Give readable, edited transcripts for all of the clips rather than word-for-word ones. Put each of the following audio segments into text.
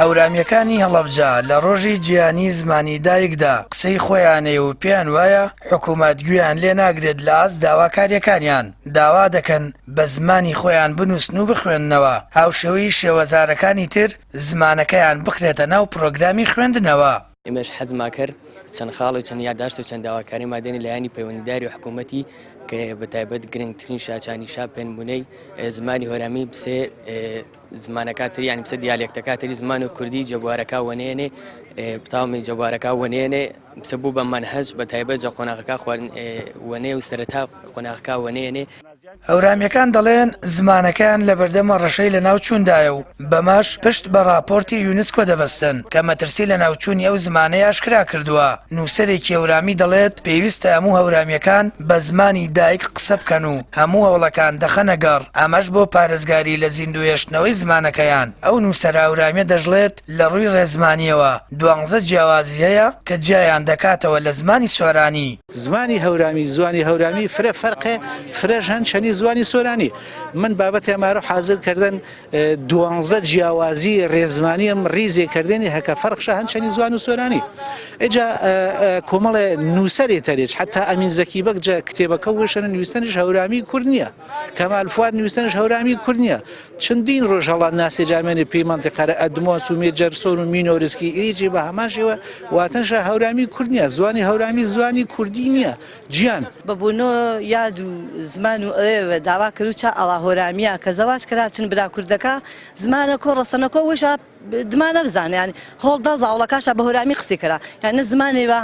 هەورامیەکانی هەڵەبجە لە ڕۆژی جیهانی زمانی دایکدا قسەی خۆیانەیە و پێیان وایە حکوومەت گوێیان لێ ناگرێت لە ئاست داواکاریەکانیان داوا دەکەن بە زمانی خۆیان بنووسن و بخوێندنەوە هاوشێوەی شێوەزارەکانی تر زمانەکەیان بخرێتە ناو پرۆگرامی خوێندنەوە. ئێمەش حەزمان کرد چەند خاڵ و چەند یادداشت و چەند داواکاری مادێنی لایانی پەیوەندیداری و حکوومەتی کە بەتایبەت گرنگترین شاچانی شا پێنمونەی زمانی هۆرامی بسێ زمانەکە ینی بسە دیالێکتەکە تری زمان و کوردی جەبوارەکە وەنێنێ بتاومی جەبوارەکە وەنێنێ بسە بوو بە منهەج بەتایبەت جە قۆناغەکە وەنێ و سەرەتا قۆناغەکە وەنێنێ. هەورامیەکان دەڵێن زمانەکان لە بەردەمە ڕەشەی لە ناوچووندایە و بەماش پشت بە راپۆرتی یونسکۆ دەبەستن کە مەترسی لە ناوچوونی ئەو زمانەیە ئاشکرا کردووە. نووسەرێکی هەورامی دەڵێت پێویستە هەموو هەورامیەکان بە زمانی دایک قسە بکەن و هەموو هەوڵەکان دەخەنە گەڕ ئەمەش بۆ پارێزگاری لە زیندوێشتنەوەی زمانەکەیان. ئەو نووسەرە هەورامیە دەژڵێت لە ڕووی ڕێزمانیەوە 12 جیاوازی هەیە کە جیایان دەکاتەوە لە زمانی سۆرانی. زمانی هەورامی زوانی هەورامی فرە فەرقێ فرەش هەن چەنی زوانی سۆرانی من بابەتی ئەمارە حاضرکردن 12 جیاوازی ڕێزمانیم ڕیزێکردنی هەکە فەرقشە هەن چەنی زوان و سۆرانی ئێجا کۆمەڵێ نووسەرێ تەرێت حتا ئەمین زەکی بەک جە کتێبەکە وشەنە نووسنش هەورامی کورد نییە کەمال فواد نووسنش هەورامی کورد نییە چەندین ڕۆژهەڵات ناسێجامێنێ پێی مەنتیقەرە ئەدمۆس و مێجەرسۆن و مینۆرسکی ئیجی بە هەماشەوە واتەنشە هەورامی کورد نییە زوانی هەورامی زوانی کوردی نییە جیان بەبوونۆ یاد و زمان و ئەوێ داوا کرد و چا ئەڵا هۆرامیە کە زەواج کراچن برا کوردەکە زمانەکە ڕستەنەکە وشە دمانە بزانێ ینی هەڵدا زاوڵەکەشە بە هۆرامی قسەی کرا یانە زمانێوە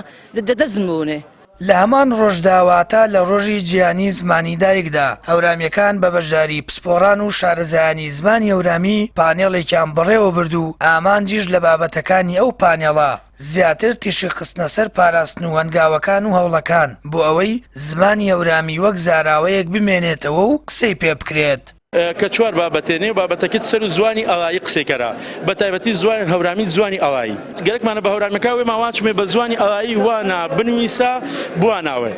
دەزمونێ. لە هەمان ڕۆژداواتە لە ڕۆژی جیهانی زمانی دایکدا هەورامیەکان بە بەشداری پسپۆڕان و شارەزایانی زمانی هەورامی پانێڵێکیان بڕێوە برد و ئامانجیش لە بابەتەکانی ئەو پانێڵە زیاتر تیشی خستنە سەر پاراستن و هەنگاوەکان و هەوڵەکان بۆ ئەوەی زمانی هەورامی وەک زاراوەیەک بمێنێتەوە و قسەی پێ بکرێت. کە چوار بابەتێنێ بابەتەکەت سەر و زوانی ئەڵایی قسێکەرا بە تایبەتی زوانی هەورامی زوانی ئەڵایی گەرەکمانە بە هەورامیەکە وێ ماوانچمێ بە زوانی ئەڵایی وانە بنویسە بواناوێ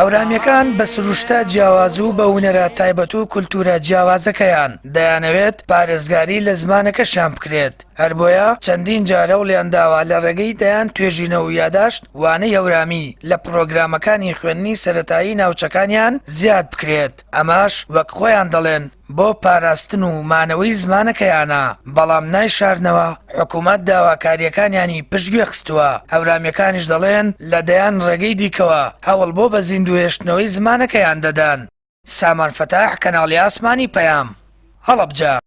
هەورامیەکان بە سروشتە جیاواز و بە هونەرە تایبەت و کولتورە جیاوازەکەیان دەیانەوێت پارێزگاری لە زمانەکەشان بکرێت هەر بۆیە چەندین جارە وڵیان داوا لە ڕێگەی دەیان توێژینە و یاداشت وانەی هەورامی لە پرۆگرامەکانی خوێندنی سەرەتایی ناوچەکانیان زیاد بکرێت ئەماش وەک خۆیان دەڵێن بۆ پاراستن و مانەوەی زمانەکەیانە بەڵام نایشارنەوە حکوومەت داواکاریەکانیانی پشتگوێ خستووە هەورامیەکانیش دەڵێن لە دەیان ڕێگەی دیکەوە هەوڵ بۆ بە زیندوێشتنەوەی زمانەکەیان دەدەن. سامان فەتاح کەناڵی ئاسمانی پەیام هەڵەبجە.